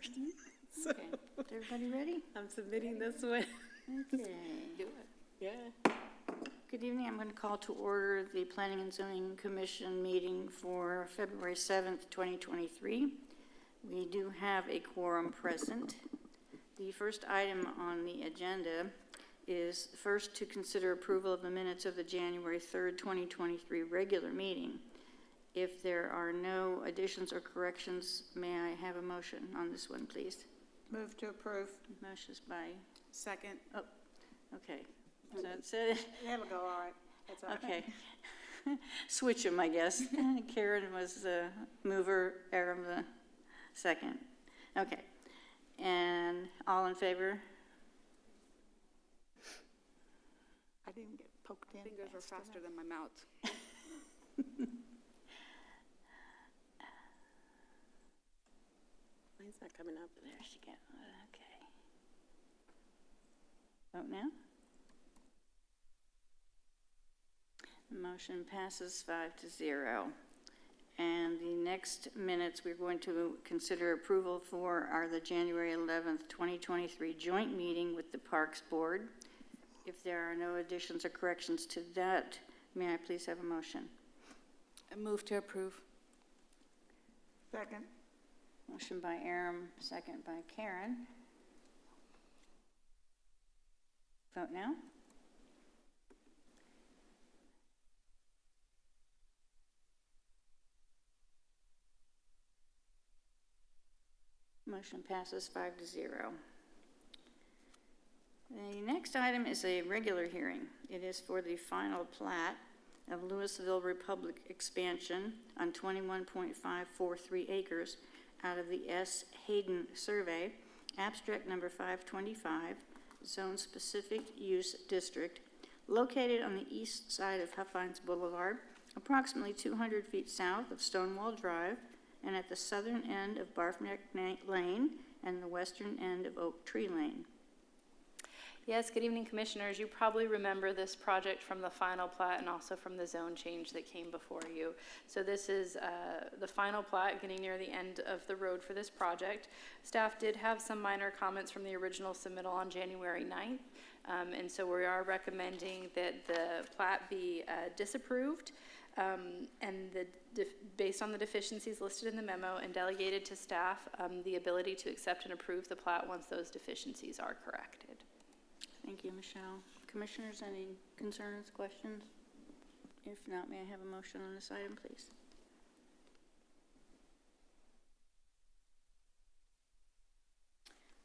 first. So Okay, is everybody ready? I'm submitting this one. Okay. Do it. Yeah. Good evening. I'm going to call to order the Planning and Zoning Commission meeting for February 7th, 2023. We do have a quorum present. The first item on the agenda is first to consider approval of the minutes of the January 3rd, 2023 regular meeting. If there are no additions or corrections, may I have a motion on this one, please? Move to approve. Motion's by, Second. oh, okay. So it said, That'll go all right. That's all right. okay. Switch them, I guess. Karen was the mover, Aram the second. Okay. And all in favor? I didn't get poked in. Fingers were faster than my mouth. Mine's not coming up. There she goes. Okay. Vote now. The motion passes 5-0. And the next minutes we're going to consider approval for are the January 11th, 2023 joint meeting with the Parks Board. If there are no additions or corrections to that, may I please have a motion? I move to approve. Second. Motion by Aram, second by Karen. Vote now. Motion passes 5-0. The next item is a regular hearing. It is for the final plat of Lewisville Republic expansion on 21.543 acres out of the S. Hayden Survey, abstract number 525, Zone Specific Use District, located on the east side of Huffines Boulevard, approximately 200 feet south of Stonewall Drive, and at the southern end of Barfneck Lane and the western end of Oak Tree Lane. Yes, good evening, Commissioners. You probably remember this project from the final plat and also from the zone change that came before you. So this is the final plat, getting near the end of the road for this project. Staff did have some minor comments from the original submittal on January 9th, and so we are recommending that the plat be disapproved and based on the deficiencies listed in the memo, and delegated to staff the ability to accept and approve the plat once those deficiencies are corrected. Thank you, Michelle. Commissioners, any concerns, questions? If not, may I have a motion on this item, please?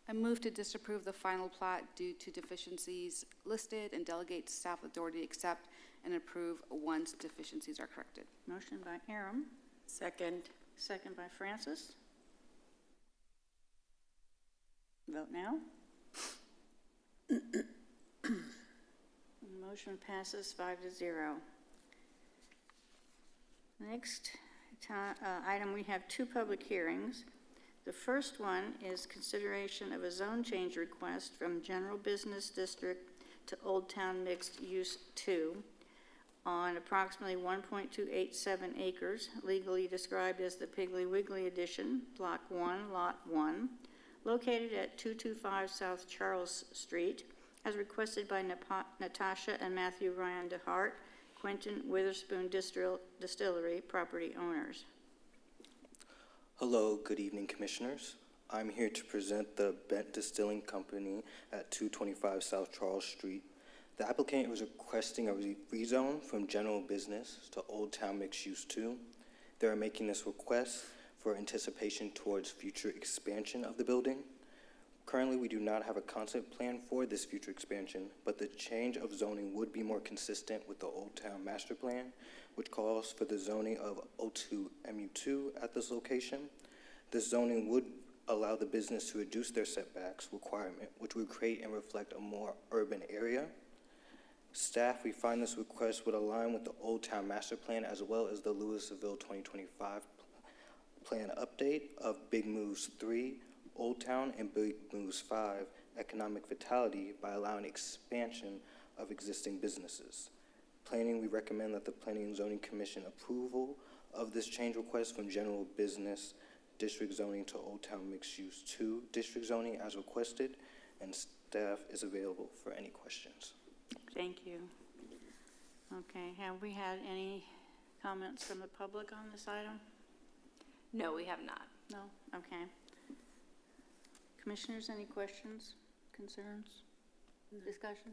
I move to disapprove the final plat due to deficiencies listed and delegate to staff authority to accept and approve once deficiencies are corrected. Motion by Aram. Second. Second by Francis. Vote now. Motion passes 5-0. Next item, we have two public hearings. The first one is consideration of a zone change request from General Business District to Old Town Mixed Use 2 on approximately 1.287 acres, legally described as the Piggly Wiggly Edition, Block 1, Lot 1, located at 225 South Charles Street, as requested by Natasha and Matthew Ryan DeHart, Quentin Witherspoon Distillery property owners. Hello, good evening, Commissioners. I'm here to present the Bent Distilling Company at 225 South Charles Street. The applicant was requesting a rezone from general business to Old Town Mixed Use 2. They are making this request for anticipation towards future expansion of the building. Currently, we do not have a concept plan for this future expansion, but the change of zoning would be more consistent with the Old Town Master Plan, which calls for the zoning of O2 MU2 at this location. This zoning would allow the business to reduce their setbacks requirement, which would create and reflect a more urban area. Staff, we find this request would align with the Old Town Master Plan as well as the Lewisville 2025 plan update of Big Moves 3, Old Town, and Big Moves 5, Economic Vitality, by allowing expansion of existing businesses. Planning, we recommend that the Planning and Zoning Commission approval of this change request from general business district zoning to Old Town Mixed Use 2 district zoning as requested, and staff is available for any questions. Thank you. Okay, have we had any comments from the public on this item? No, we have not. No? Okay. Commissioners, any questions, concerns, discussion?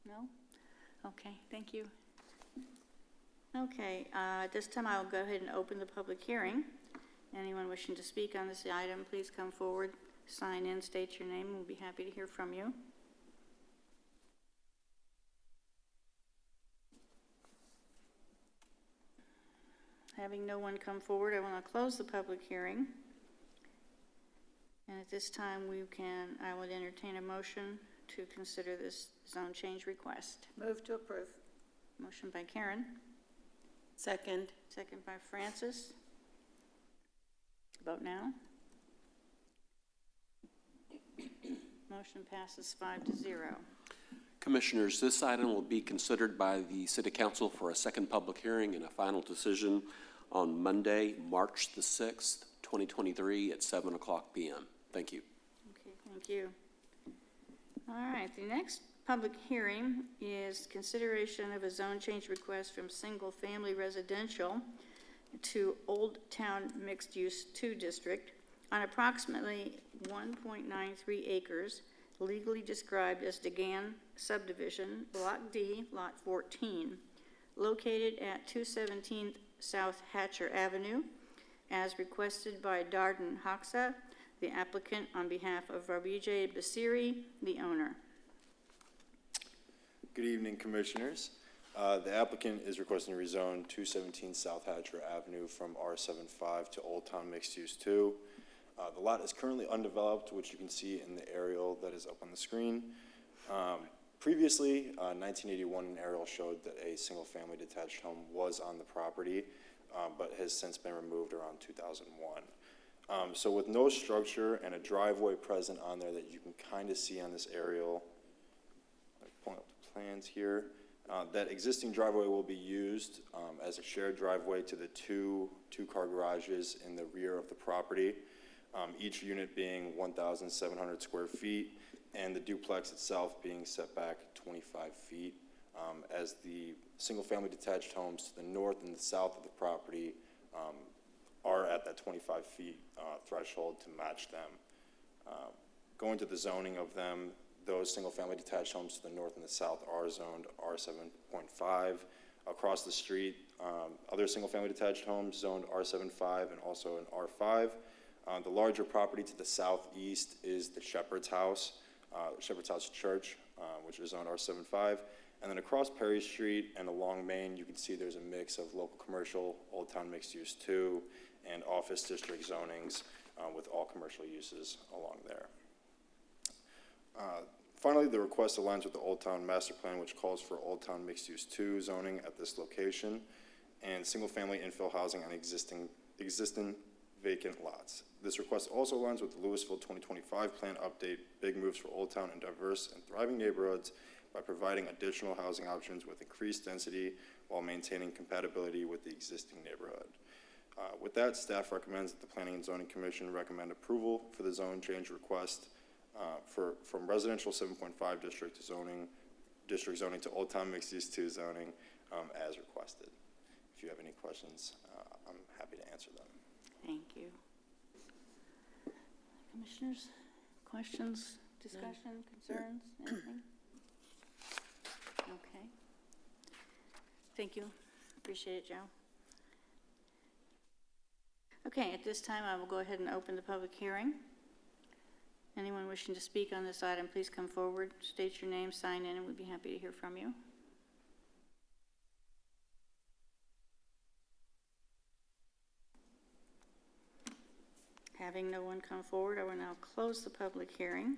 No? Okay, thank you. Okay, at this time I'll go ahead and open the public hearing. Anyone wishing to speak on this item, please come forward, sign in, state your name, we'll be happy to hear from you. Having no one come forward, I want to close the public hearing. And at this time, I would entertain a motion to consider this zone change request. Move to approve. Motion by Karen, Second. second by Francis. Vote now. Motion passes 5-0. Commissioners, this item will be considered by the City Council for a second public hearing and a final decision on Monday, March the 6th, 2023 at 7 o'clock p.m. Thank you. Okay, thank you. All right, the next public hearing is consideration of a zone change request from single-family residential to Old Town Mixed Use 2 District on approximately 1.93 acres, legally described as DeGan Subdivision, Block D, Lot 14, located at 217 South Hatcher Avenue, as requested by Darden Hoxa, the applicant, on behalf of Vijay Basiri, the owner. Good evening, Commissioners. The applicant is requesting to rezone 217 South Hatcher Avenue from R75 to Old Town Mixed Use 2. The lot is currently undeveloped, which you can see in the aerial that is up on the screen. Previously, 1981, an aerial showed that a single-family detached home was on the property, but has since been removed around 2001. So with no structure and a driveway present on there that you can kind of see on this aerial, I'm pulling up the plans here, that existing driveway will be used as a shared driveway to the two-car garages in the rear of the property, each unit being 1,700 square feet, and the duplex itself being set back 25 feet, as the single-family detached homes to the north and the south of the property are at that 25 feet threshold to match them. Going to the zoning of them, those single-family detached homes to the north and the south are zoned R7.5. Across the street, other single-family detached homes zoned R7.5 and also an R5. The larger property to the southeast is the Shepherd's House Church, which is zoned R7.5. And then across Perry Street and along Main, you can see there's a mix of local commercial, Old Town Mixed Use 2, and office district zonings with all commercial uses along there. Finally, the request aligns with the Old Town Master Plan, which calls for Old Town Mixed Use 2 zoning at this location and single-family infill housing on existing vacant lots. This request also aligns with the Lewisville 2025 plan update, big moves for Old Town and diverse and thriving neighborhoods by providing additional housing options with increased density while maintaining compatibility with the existing neighborhood. With that, staff recommends that the Planning and Zoning Commission recommend approval for the zone change request from residential 7.5 district zoning to Old Town Mixed Use 2 zoning as requested. If you have any questions, I'm happy to answer them. Thank you. Commissioners, questions, discussion, concerns, anything? Okay. Thank you. Appreciate it, Joe. Okay, at this time, I will go ahead and open the public hearing. Anyone wishing to speak on this item, please come forward, state your name, sign in, and we'd be happy to hear from you. Having no one come forward, I will now close the public hearing.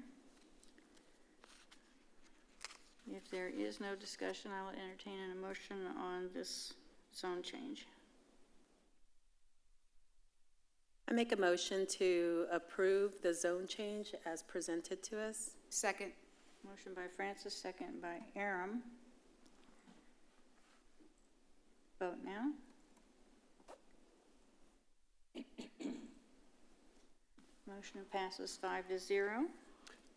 If there is no discussion, I will entertain a motion on this zone change. I make a motion to approve the zone change as presented to us. Second. Motion by Francis, second by Aram. Vote now. Motion passes 5-0.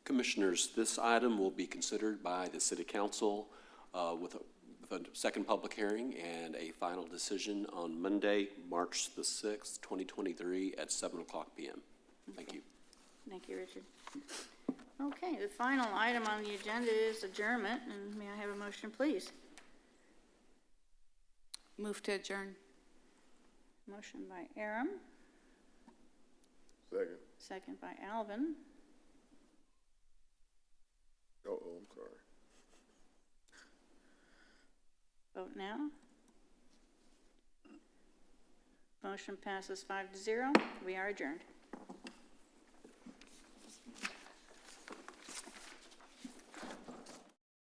Commissioners, this item will be considered by the City Council with a second public hearing and a final decision on Monday, March the 6th, 2023 at 7 o'clock p.m. Thank you. Thank you, Richard. Okay, the final item on the agenda is adjournment, and may I have a motion, please? Move to adjourn. Motion by Aram, Second. second by Alvin. Oh, I'm sorry. Vote now. Motion passes 5-0. We are adjourned.